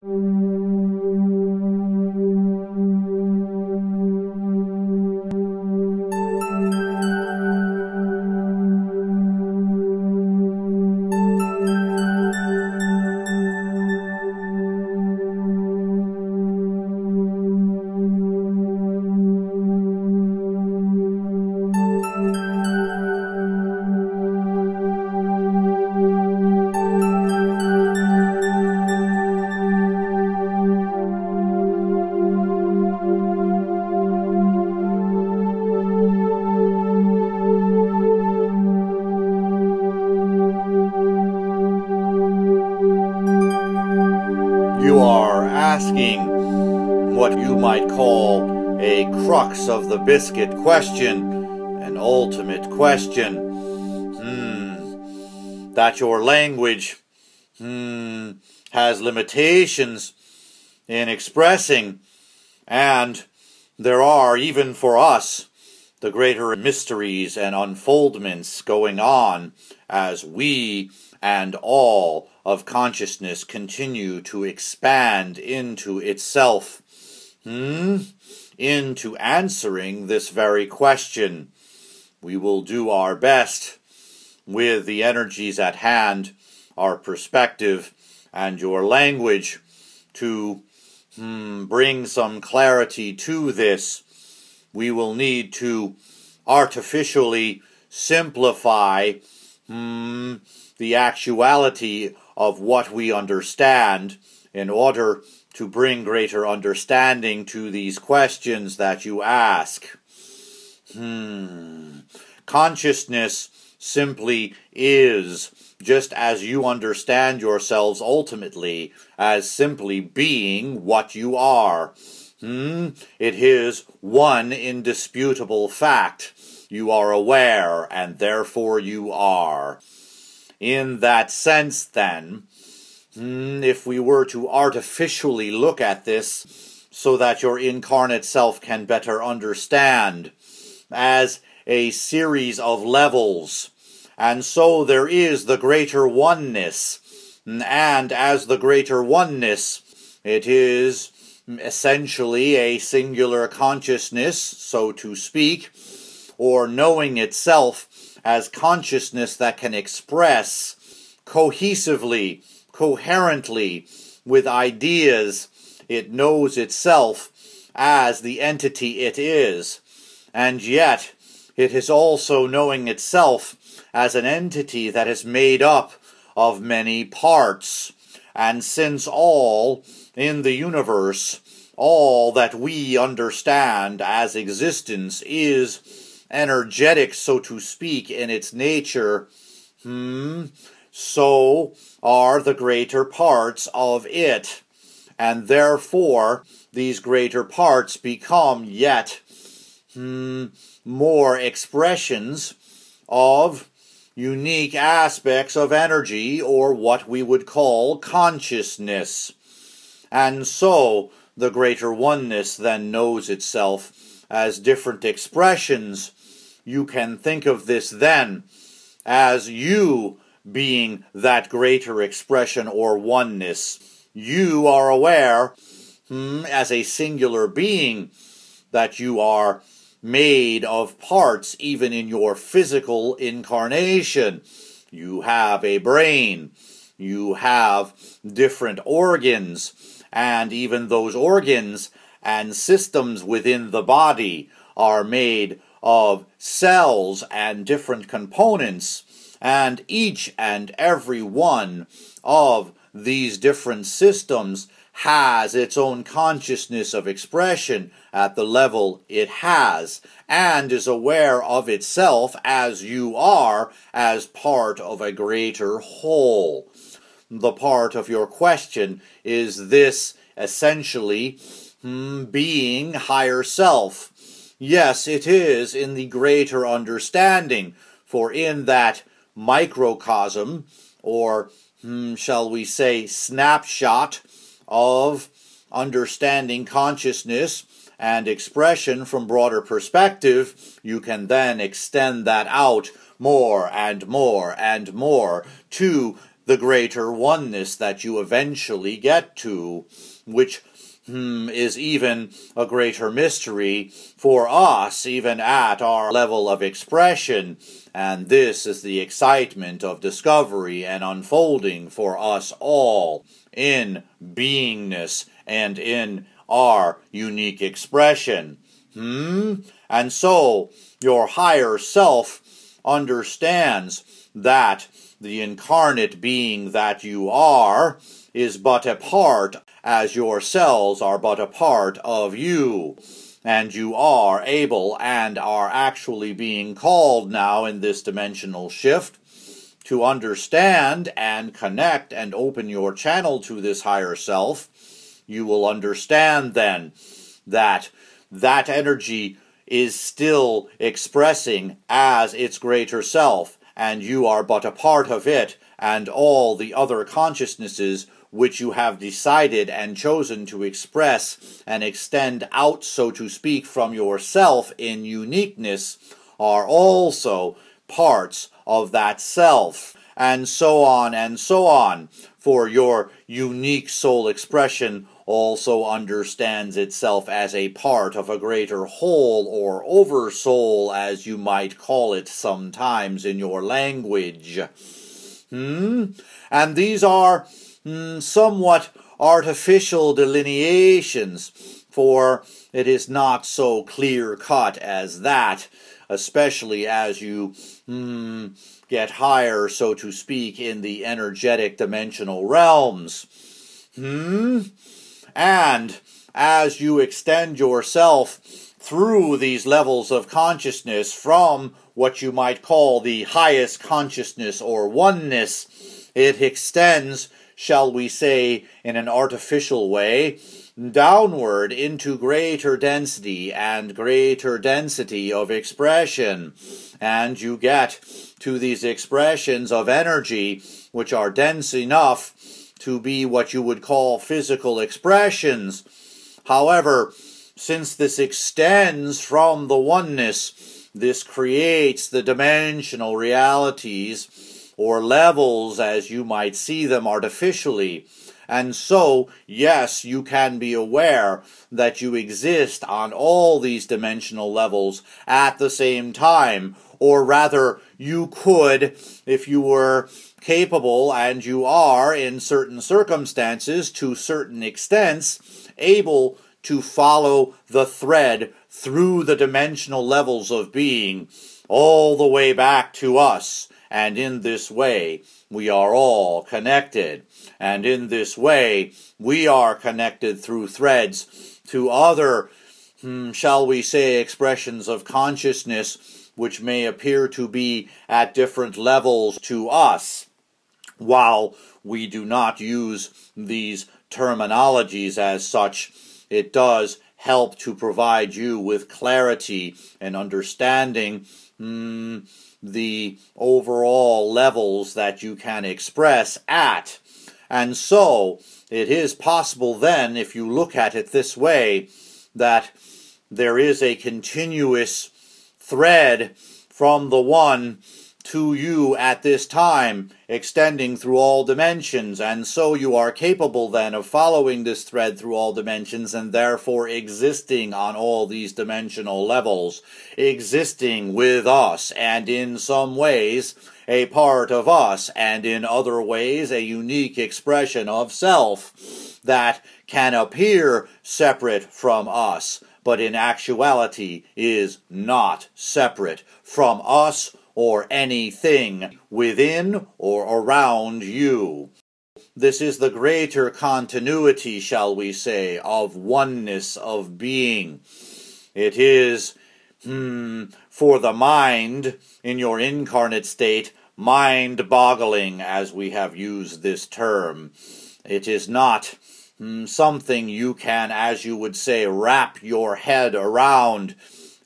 You are asking what you might call a crux of the biscuit question, an ultimate question. That your language has limitations in expressing, and there are, even for us, the greater mysteries and unfoldments going on as we and all of consciousness continue to expand into itself, into answering this very question. We will do our best with the energies at hand, our perspective, and your language to bring some clarity to this. We will need to artificially simplify the actuality of what we understand in order to bring greater understanding to these questions that you ask. Consciousness simply is, just as you understand yourselves ultimately as simply being what you are. It is one indisputable fact. You are aware, and therefore you are. In that sense, then, if we were to artificially look at this so that your incarnate self can better understand as a series of levels, and so there is the greater oneness, and as the greater oneness, it is essentially a singular consciousness, so to speak, or knowing itself as consciousness that can express cohesively, coherently, with ideas. It knows itself as the entity it is, and yet it is also knowing itself as an entity that is made up of many parts. And since all in the universe, all that we understand as existence is energetic, so to speak, in its nature, so are the greater parts of it. And therefore, these greater parts become yet more expressions of unique aspects of energy, or what we would call consciousness. And so, the greater oneness then knows itself as different expressions. You can think of this then as you being that greater expression or oneness. You are aware, as a singular being, that you are made of parts even in your physical incarnation. You have a brain, you have different organs, and even those organs and systems within the body are made of cells and different components, and each and every one of these different systems has its own consciousness of expression at the level it has, and is aware of itself as you are, as part of a greater whole. The part of your question is this, essentially, being higher self. Yes, it is in the greater understanding, for in that microcosm, or shall we say snapshot of understanding consciousness and expression from broader perspective, you can then extend that out more and more and more to the greater oneness that you eventually get to, which is even a greater mystery for us, even at our level of expression. And this is the excitement of discovery and unfolding for us all in beingness and in our unique expression. And so your higher self understands that the incarnate being that you are is but a part, as your cells are but a part of you. And you are able and are actually being called now in this dimensional shift to understand and connect and open your channel to this higher self. You will understand then that that energy is still expressing as its greater self, and you are but a part of it, and all the other consciousnesses which you have decided and chosen to express and extend out, so to speak, from yourself in uniqueness are also parts of that self, and so on and so on. For your unique soul expression also understands itself as a part of a greater whole, or oversoul, as you might call it sometimes in your language. And these are somewhat artificial delineations, for it is not so clear-cut as that, especially as you get higher, so to speak, in the energetic dimensional realms. And as you extend yourself through these levels of consciousness from what you might call the highest consciousness or oneness, it extends, shall we say, in an artificial way, downward into greater density and greater density of expression. And you get to these expressions of energy which are dense enough to be what you would call physical expressions. However, since this extends from the oneness, this creates the dimensional realities, or levels as you might see them artificially. And so, yes, you can be aware that you exist on all these dimensional levels at the same time, or rather, you could, if you were capable, and you are in certain circumstances to certain extents, able to follow the thread through the dimensional levels of being all the way back to us. And in this way, we are all connected. And in this way, we are connected through threads to other, shall we say, expressions of consciousness, which may appear to be at different levels to us. While we do not use these terminologies as such, it does help to provide you with clarity and understanding the overall levels that you can express at. And so, it is possible then, if you look at it this way, that there is a continuous thread from the one to you at this time, extending through all dimensions, and so you are capable then of following this thread through all dimensions, and therefore existing on all these dimensional levels, existing with us, and in some ways a part of us, and in other ways a unique expression of self that can appear separate from us, but in actuality is not separate from us or anything within or around you. This is the greater continuity, shall we say, of oneness of being. It is, for the mind, in your incarnate state, mind-boggling, as we have used this term. It is not something you can, as you would say, wrap your head around.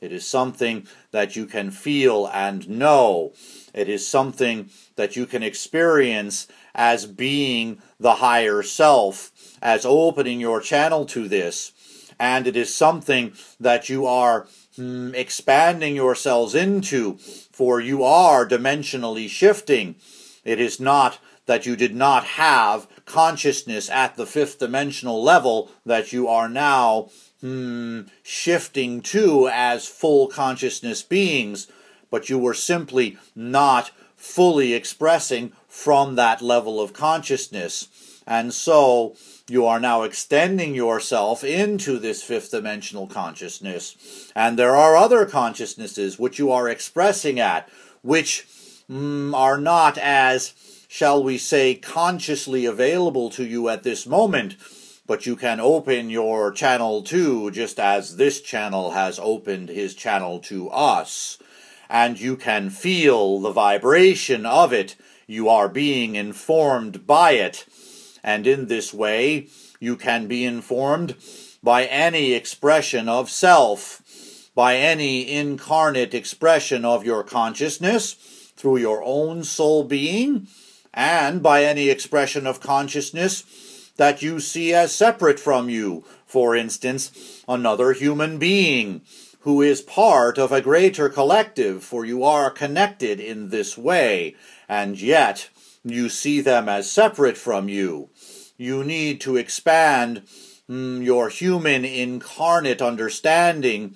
It is something that you can feel and know. It is something that you can experience as being the higher self, as opening your channel to this. And it is something that you are expanding yourselves into, for you are dimensionally shifting. It is not that you did not have consciousness at the fifth dimensional level that you are now shifting to as full consciousness beings, but you were simply not fully expressing from that level of consciousness. And so you are now extending yourself into this fifth dimensional consciousness. And there are other consciousnesses which you are expressing at, which are not as, shall we say, consciously available to you at this moment, but you can open your channel to, just as this channel has opened his channel to us. And you can feel the vibration of it. You are being informed by it. And in this way, you can be informed by any expression of self, by any incarnate expression of your consciousness through your own soul being, and by any expression of consciousness that you see as separate from you. For instance, another human being who is part of a greater collective, for you are connected in this way, and yet you see them as separate from you. You need to expand your human incarnate understanding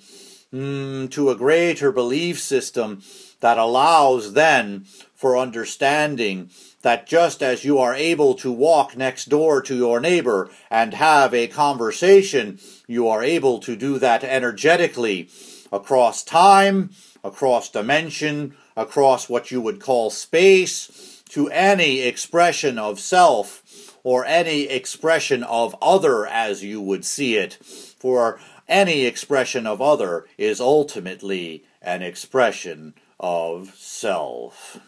to a greater belief system that allows then for understanding that just as you are able to walk next door to your neighbor and have a conversation, you are able to do that energetically across time, across dimension, across what you would call space, to any expression of self or any expression of other as you would see it. For any expression of other is ultimately an expression of self.